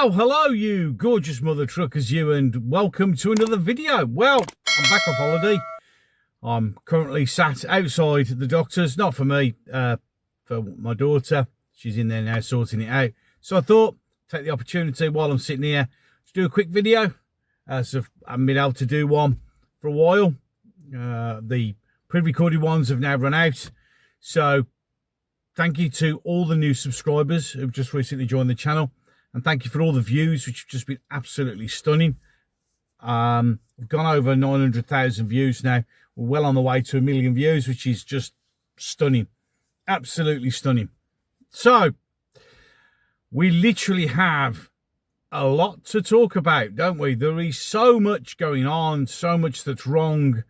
Well, hello you gorgeous mother truckers, you, and welcome to another video. Well, I'm back off holiday. I'm currently sat outside the doctor's, not for me, for my daughter. She's in there now sorting it out. So I thought, take the opportunity while I'm sitting here to do a quick video. So I haven't been able to do one for a while. The pre-recorded ones have now run out. So thank you to all the new subscribers who've just recently joined the channel. And thank you for all the views, which have just been absolutely stunning. We've gone over 900,000 views now. We're well on the way to 1 million views, which is just stunning. Absolutely stunning. So, we literally have a lot to talk about, don't we? There is so much going on, so much that's wrong,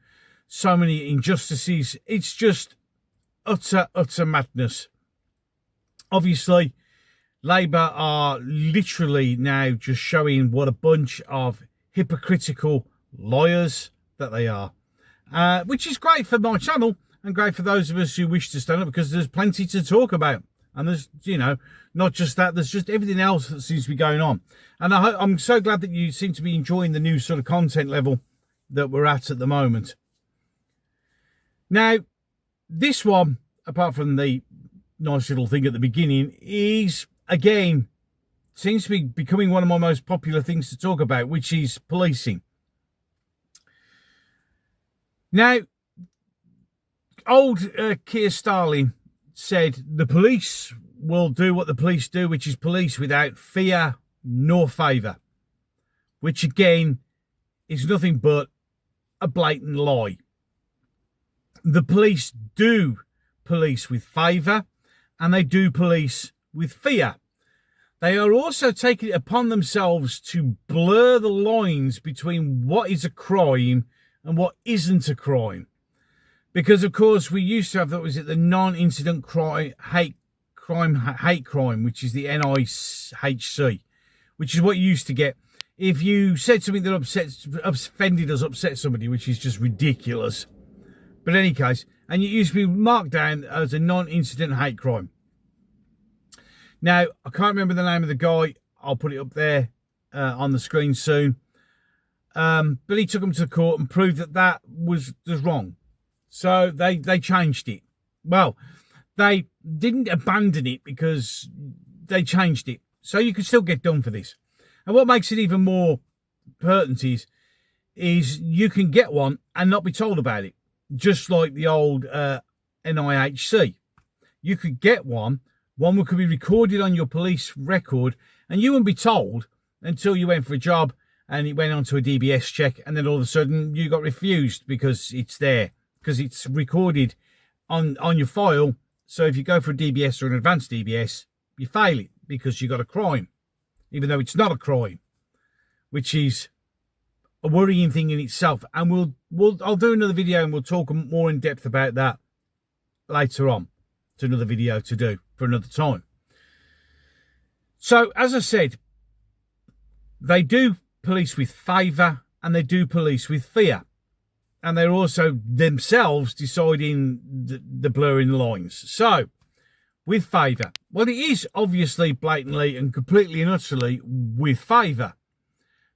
so many injustices. It's just utter madness. Obviously, Labour are literally now just showing what a bunch of hypocritical liars that they are. Which is great for my channel and great for those of us who wish to stand up, because there's plenty to talk about. And there's, you know, not just that, there's just everything else that seems to be going on. And I'm so glad that you seem to be enjoying the new sort of content level that we're at the moment. Now, this one, apart from the nice little thing at the beginning, is, again, seems to be becoming one of my most popular things to talk about, which is policing. Now, old Keir Starmer said the police will do what the police do, which is police without fear nor favour, which again is nothing but a blatant lie. The police do police with favour, and they do police with fear. They are also taking it upon themselves to blur the lines between what is a crime and what isn't a crime. Because, of course, we used to have, that was it, the non-incident hate crime, which is the NIHC, which is what you used to get if you said something that upset somebody, which is just ridiculous. But in any case, and it used to be marked down as a non-incident hate crime. Now, I can't remember the name of the guy. I'll put it up there on the screen soon. But he took him to court and proved that that was wrong. So they changed it. Well, they didn't abandon it because they changed it. So you can still get done for this. And what makes it even more pertinent is you can get one and not be told about it. Just like the old NIHC. You could get one could be recorded on your police record, and you wouldn't be told until you went for a job and it went on to a DBS check, and then all of a sudden you got refused because it's there, because it's recorded on your file. So if you go for a DBS or an advanced DBS, you fail it because you got a crime, even though it's not a crime, which is a worrying thing in itself. And I'll do another video and we'll talk more in depth about that later on. It's another video to do for another time. So, as I said, they do police with favour and they do police with fear. And they're also themselves deciding the blurring lines. So, with favour, well, it is obviously blatantly and completely and utterly with favour,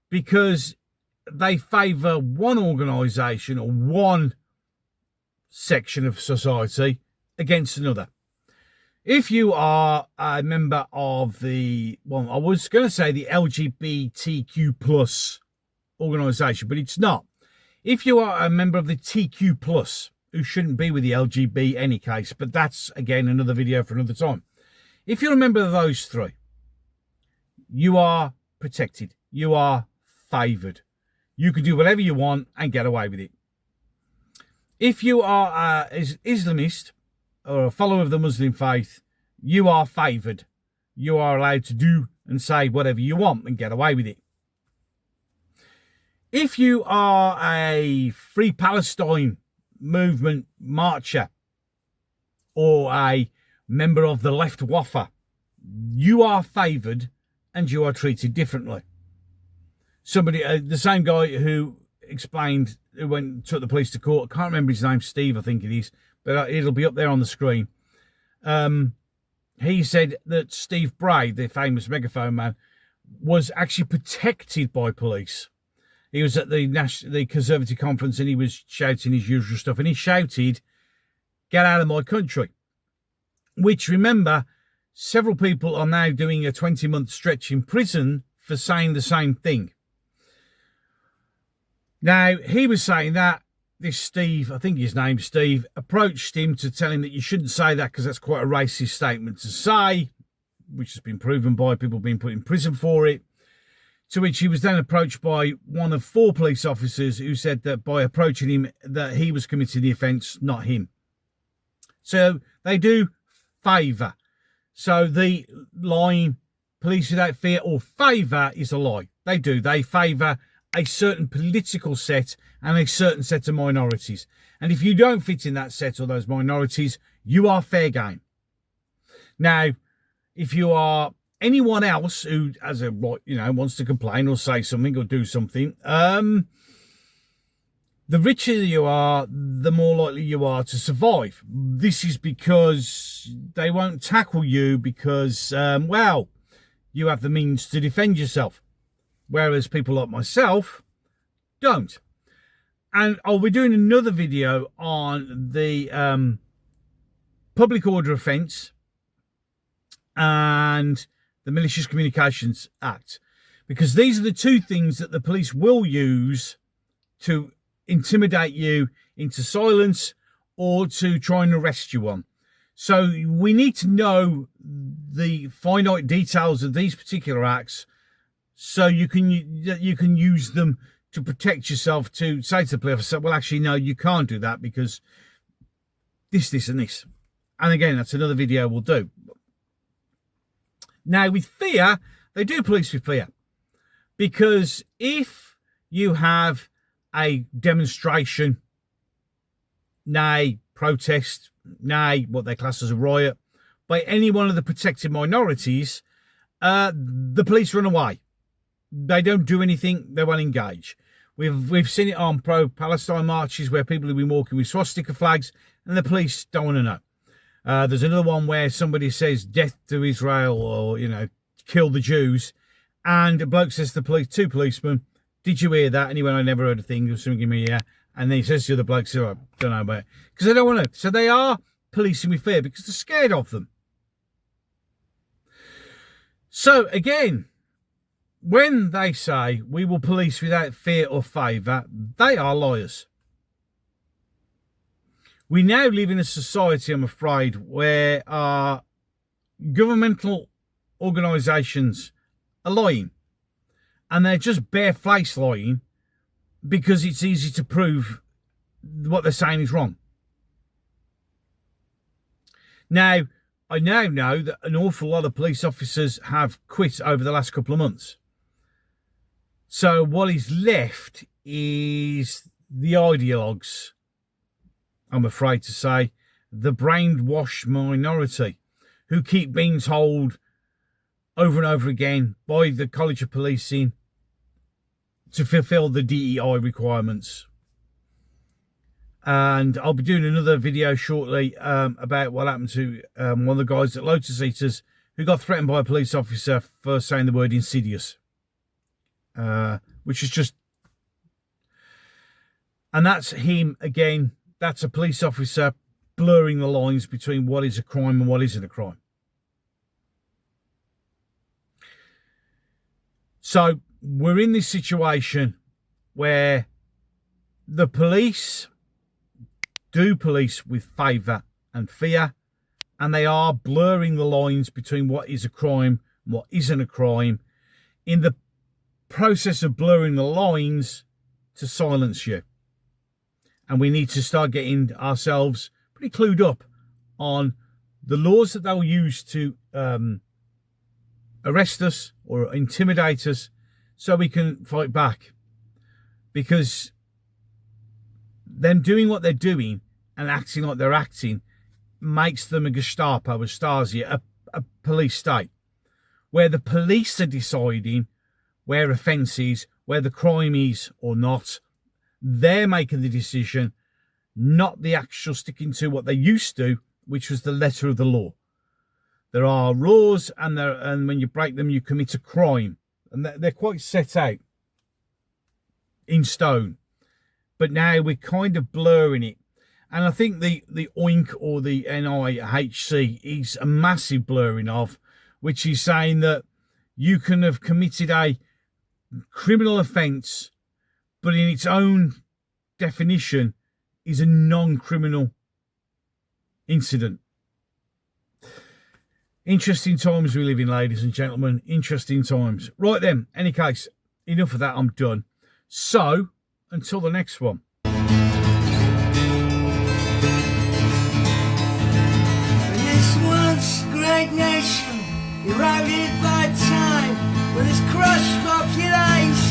because they favour one organisation or one section of society against another. If you are a member of the, well, I was going to say the LGBTQ plus organisation, but it's not. If you are a member of the TQ plus, who shouldn't be with the LGB in any case, but that's, again, another video for another time. If you're a member of those three, you are protected. You are favoured. You can do whatever you want and get away with it. If you are an Islamist or a follower of the Muslim faith, you are favoured. You are allowed to do and say whatever you want and get away with it. If you are a Free Palestine movement marcher or a member of the left waffa, you are favoured and you are treated differently. Somebody, the same guy who explained, who took the police to court, I can't remember his name, Steve I think it is, but it'll be up there on the screen. He said that Steve Bray, the famous megaphone man, was actually protected by police. He was at the Conservative conference and he was shouting his usual stuff. And he shouted, "Get out of my country." Which, remember, several people are now doing a 20-month stretch in prison for saying the same thing. Now, he was saying that this Steve, I think his name's Steve, approached him to tell him that you shouldn't say that because that's quite a racist statement to say, which has been proven by people being put in prison for it. To which he was then approached by one of 4 police officers who said that by approaching him that he was committing the offence, not him. So they do favour. So the line police without fear or favour is a lie. They do. They favour a certain political set and a certain set of minorities. And if you don't fit in that set or those minorities, you are fair game. Now, if you are anyone else who has a, wants to complain or say something or do something, the richer you are, the more likely you are to survive. This is because they won't tackle you because, you have the means to defend yourself. Whereas people like myself don't. And I'll be doing another video on the public order offence and the Malicious Communications Act. Because these are the 2 things that the police will use to intimidate you into silence or to try and arrest you on. So we need to know the finite details of these particular acts so you can use them to protect yourself, to say to the police officer, well, actually, no, you can't do that because this, and this. And again, that's another video we'll do. Now, with fear, they do police with fear. Because if you have a demonstration, nay, protest, nay, what they class as a riot, by any one of the protected minorities, the police run away. They don't do anything. They won't engage. We've seen it on pro-Palestine marches where people have been walking with swastika flags and the police don't want to know. There's another one where somebody says death to Israel or, kill the Jews. And a bloke says to the police, 2 policemen, did you hear that? And he went, I never heard a thing. There was something in my ear. And then he says to the other bloke, I don't know about it. Because they don't want to. So they are policing with fear because they're scared of them. So again, when they say we will police without fear or favour, they are liars. We now live in a society, I'm afraid, where our governmental organisations are lying. And they're just barefaced lying because it's easy to prove what they're saying is wrong. Now, I now know that an awful lot of police officers have quit over the last couple of months. So what is left is the ideologues, I'm afraid to say, the brainwashed minority who keep being told over and over again by the College of Policing to fulfil the DEI requirements. And I'll be doing another video shortly about what happened to one of the guys at Lotus Eaters who got threatened by a police officer for saying the word insidious. Which is just... And that's him, again, that's a police officer blurring the lines between what is a crime and what isn't a crime. So we're in this situation where the police do police with favour and fear, and they are blurring the lines between what is a crime and what isn't a crime in the process of blurring the lines to silence you. And we need to start getting ourselves pretty clued up on the laws that they'll use to arrest us or intimidate us so we can fight back. Because them doing what they're doing and acting like they're acting makes them a Gestapo, a Stasi, a police state, where the police are deciding where offence is, where the crime is or not. They're making the decision, not the actual sticking to what they used to, which was the letter of the law. There are laws, and when you break them, you commit a crime. and they're quite set out in stone. But now we're kind of blurring it. And I think the oink or the NIHC is a massive blurring of, which is saying that you can have committed a criminal offence, but in its own definition is a non-criminal incident. Interesting times we live in, ladies and gentlemen. Interesting times. Right then, any case, enough of that, I'm done. So, until the next one. This once great nation, eroded by time, with its crushed population.